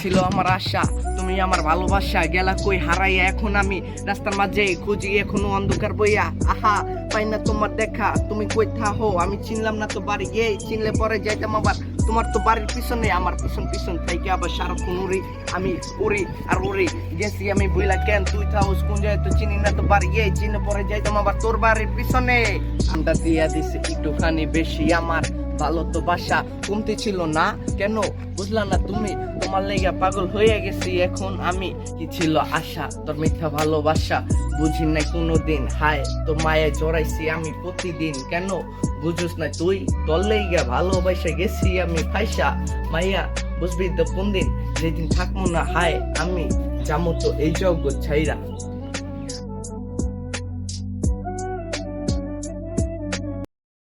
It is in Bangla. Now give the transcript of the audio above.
ছিল আমার আশা, তুমি আমার ভালোবাসা, গেলা কই হারাইয়া। এখন আমি রাস্তার মাঝে খুঁজি এখনো অন্ধকার বইয়া। আহা পাই না তোমার দেখা, তুমি কই থাহো, আমি চিনলাম না তো বাড়ি। চিনলে পরে যাইতাম আবার তোমার তো বাড়ির পিছনে। আমার পিছন পিছন থেকে আবার সারাক্ষণ উড়ি, আমি উড়ি আর উড়ি। গেছি আমি বুইলা কেন, তুই থাউস কোন যায় তো চিনি না তো বাড়ি। চিনে পরে যাইতাম আবার তোর বাড়ির পিছনে। ঠান্ডা দিয়া দিছে একটুখানি বেশি, আমার ভালো তো বাসা কমতে ছিল না কেন, বুঝলা না তুমি? তোমার লেগে পাগল হয়ে গেছি এখন আমি। কি ছিল আশা, তোর মিথ্যা ভালোবাসা বুঝি নাই কোনোদিন। হায় তোর মায়ে জড়াইছি আমি প্রতিদিন, কেন বুঝুস না তুই? তোর লেগে ভালোবাসা গেছি আমি ফাইসা। মাইয়া বুঝবি তো কোন দিন, যেদিন থাকবো না হায় আমি যাবো তো এই জগৎ ছাইরা।